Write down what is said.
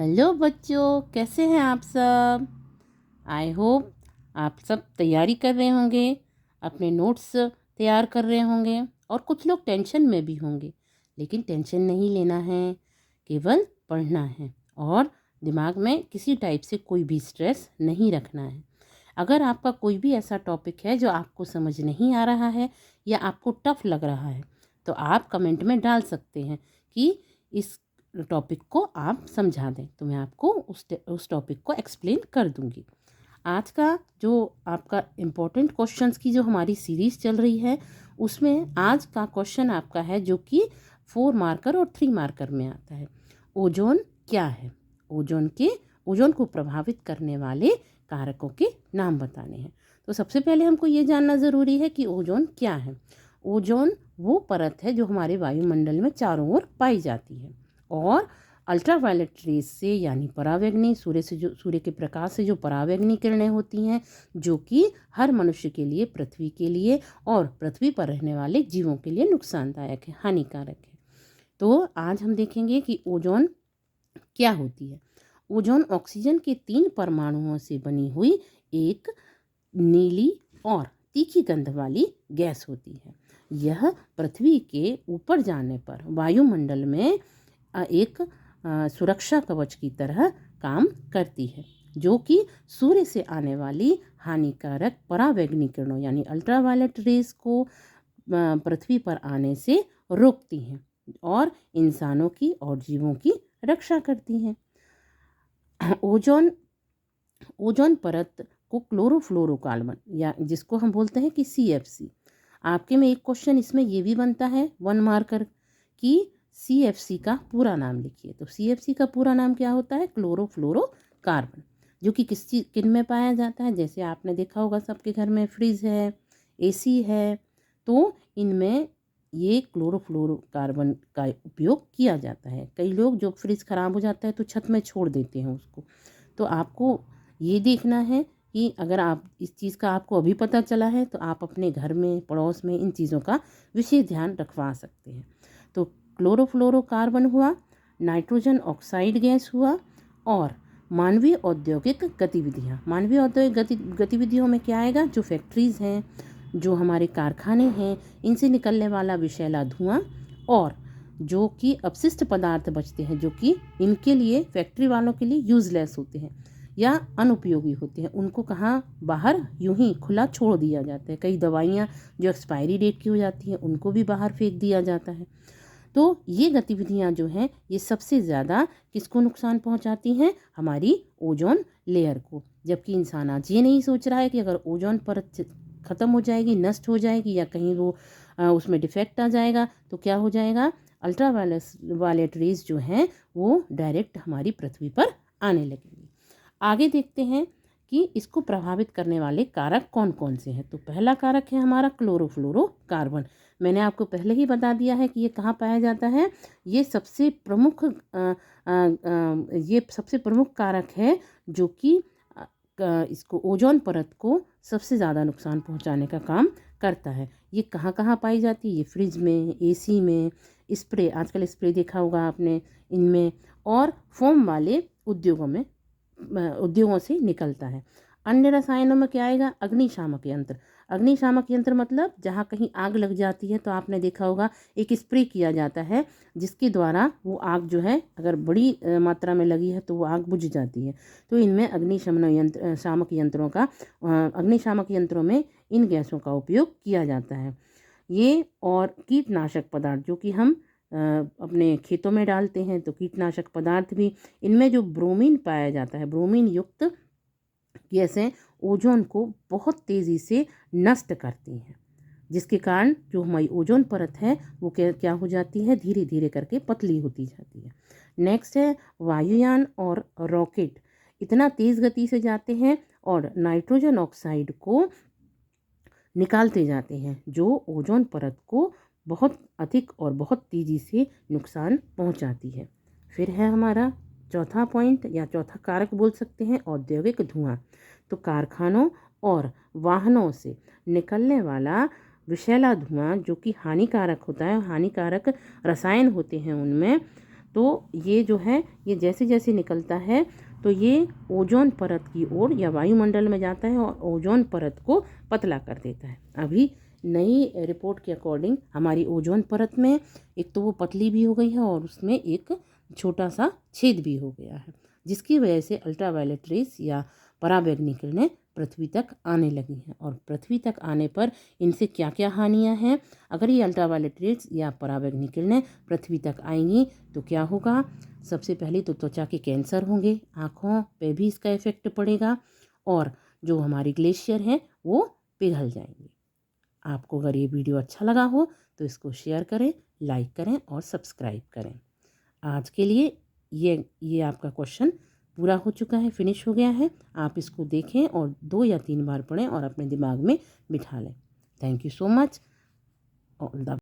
Hello बच्चों, कैसे हैं आप सब। आई होप आप सब तैयारी कर रहे होंगे, अपने नोट्स तैयार कर रहे होंगे और कुछ लोग टेंशन में भी होंगे। लेकिन टेंशन नहीं लेना है, केवल पढ़ना है और दिमाग में किसी टाइप से कोई भी स्ट्रेस नहीं रखना है। अगर आपका कोई भी ऐसा टॉपिक है जो आपको समझ नहीं आ रहा है या आपको टफ लग रहा है, तो आप कमेंट में डाल सकते हैं कि इस टॉपिक को आप समझा दें, तो मैं आपको उस टॉपिक को एक्सप्लेन कर दूंगी। आज का जो आपका इम्पोर्टेंट क्वेश्चंस की जो हमारी सीरीज़ चल रही है, उसमें आज का क्वेश्चन आपका है जो कि 4 मार्कर और 3 मार्कर में आता है। ओजोन क्या है? ओजोन को प्रभावित करने वाले कारकों के नाम बताने हैं। तो सबसे पहले हमको ये जानना ज़रूरी है कि ओजोन क्या है। ओजोन वो परत है जो हमारे वायुमंडल में चारों ओर पाई जाती है और अल्ट्रावायलेट रेज से यानी परावैंगनी सूर्य के प्रकाश से जो परावैंगनी किरणें होती हैं, जो कि हर मनुष्य के लिए, पृथ्वी के लिए और पृथ्वी पर रहने वाले जीवों के लिए नुकसानदायक है, हानिकारक है। तो आज हम देखेंगे कि ओजोन क्या होती है। ओजोन ऑक्सीजन के 3 परमाणुओं से बनी हुई एक नीली और तीखी गंध वाली गैस होती है। यह पृथ्वी के ऊपर जाने पर वायुमंडल में एक सुरक्षा कवच की तरह काम करती है, जो कि सूर्य से आने वाली हानिकारक परावैंगनी किरणों यानी अल्ट्रावायलेट रेज को पृथ्वी पर आने से रोकती हैं और इंसानों की और जीवों की रक्षा करती हैं। ओजोन परत को क्लोरोफ्लोरोकार्बन या जिसको हम बोलते हैं कि CFC, आपके में एक क्वेश्चन इसमें ये भी बनता है 1 मार्कर कि CFC का पूरा नाम लिखिए। तो CFC का पूरा नाम क्या होता है? क्लोरोफ्लोरोकार्बन, जो कि किन में पाया जाता है? जैसे आपने देखा होगा सबके घर में फ्रिज है, AC है, तो इनमें ये क्लोरोफ्लोरोकार्बन का उपयोग किया जाता है। कई लोग जब फ्रिज ख़राब हो जाता है तो छत में छोड़ देते हैं उसको। तो आपको ये देखना है कि अगर आप इस चीज़ का आपको अभी पता चला है तो आप अपने घर में, पड़ोस में इन चीज़ों का विशेष ध्यान रखवा सकते हैं। तो क्लोरोफ्लोरोकार्बन हुआ, नाइट्रोजन ऑक्साइड गैस हुआ और मानवीय औद्योगिक गतिविधियों में क्या आएगा? जो फैक्ट्रीज़ हैं, जो हमारे कारखाने हैं, इनसे निकलने वाला विषैला धुआं और जो कि अपशिष्ट पदार्थ बचते हैं, जो कि इनके लिए, फैक्ट्री वालों के लिए यूज़लेस होते हैं या अनुपयोगी होते हैं, उनको कहाँ बाहर यूं ही खुला छोड़ दिया जाता है। कई दवाइयाँ जो एक्सपायरी डेट की हो जाती हैं उनको भी बाहर फेंक दिया जाता है। तो ये गतिविधियाँ जो हैं, ये सबसे ज़्यादा किसको नुकसान पहुँचाती हैं? हमारी ओजोन लेयर को। जबकि इंसान आज ये नहीं सोच रहा है कि अगर ओजोन परत ख़त्म हो जाएगी, नष्ट हो जाएगी या कहीं वो उसमें डिफेक्ट आ जाएगा तो क्या हो जाएगा? अल्ट्रावायलेट रेज जो हैं वो डायरेक्ट हमारी पृथ्वी पर आने लगेंगी। आगे देखते हैं कि इसको प्रभावित करने वाले कारक कौन कौन से हैं। तो पहला कारक है हमारा क्लोरोफ्लोरोकार्बन। मैंने आपको पहले ही बता दिया है कि ये कहाँ पाया जाता है। ये सबसे प्रमुख कारक है जो कि इसको ओजोन परत को सबसे ज़्यादा नुकसान पहुंचाने का काम करता है। ये कहाँ कहाँ पाई जाती है? ये फ्रिज में, AC में, स्प्रे, आजकल स्प्रे देखा होगा आपने, इनमें, और फोम वाले उद्योगों से निकलता है। अन्य रसायनों में क्या आएगा? अग्निशामक यंत्र। अग्निशामक यंत्र मतलब जहाँ कहीं आग लग जाती है तो आपने देखा होगा एक स्प्रे किया जाता है जिसके द्वारा वो आग जो है, अगर बड़ी मात्रा में लगी है तो वो आग बुझ जाती है। तो इनमें अग्निशामक यंत्रों में इन गैसों का उपयोग किया जाता है। ये और कीटनाशक पदार्थ जो कि हम अपने खेतों में डालते हैं, तो कीटनाशक पदार्थ भी, इनमें जो ब्रोमीन पाया जाता है, ब्रोमीन युक्त गैसें ओजोन को बहुत तेज़ी से नष्ट करती हैं, जिसके कारण जो हमारी ओजोन परत है वो क्या हो जाती है? धीरे धीरे करके पतली होती जाती है। नेक्स्ट है वायुयान और रॉकेट इतना तेज़ गति से जाते हैं और नाइट्रोजन ऑक्साइड को निकालते जाते हैं, जो ओजोन परत को बहुत अधिक और बहुत तेज़ी से नुकसान पहुंचाती है। फिर है हमारा चौथा पॉइंट या चौथा कारक बोल सकते हैं, औद्योगिक धुआं। तो कारखानों और वाहनों से निकलने वाला विषैला धुआं जो कि हानिकारक होता है, हानिकारक रसायन होते हैं उनमें, तो ये जो है ये जैसे जैसे निकलता है तो ये ओजोन परत की ओर या वायुमंडल में जाता है और ओजोन परत को पतला कर देता है। अभी नई रिपोर्ट के अकॉर्डिंग हमारी ओजोन परत में एक तो वो पतली भी हो गई है और उसमें एक छोटा सा छेद भी हो गया है, जिसकी वजह से अल्ट्रावायलेट रेस या पराबैंगनी किरणें पृथ्वी तक आने लगी हैं। और पृथ्वी तक आने पर इनसे क्या क्या हानियां हैं? अगर ये अल्ट्रावायलेट रेस या पराबैंगनी किरणें पृथ्वी तक आएंगी तो क्या होगा? सबसे पहले तो त्वचा के कैंसर होंगे, आँखों पे भी इसका इफेक्ट पड़ेगा और जो हमारे ग्लेशियर हैं वो पिघल जाएंगे। आपको अगर ये वीडियो अच्छा लगा हो तो इसको शेयर करें, लाइक करें और सब्सक्राइब करें। आज के लिए ये आपका क्वेश्चन पूरा हो चुका है, फिनिश हो गया है। आप इसको देखें और 2 या 3 बार पढ़ें और अपने दिमाग में बिठा लें। Thank you so much. All the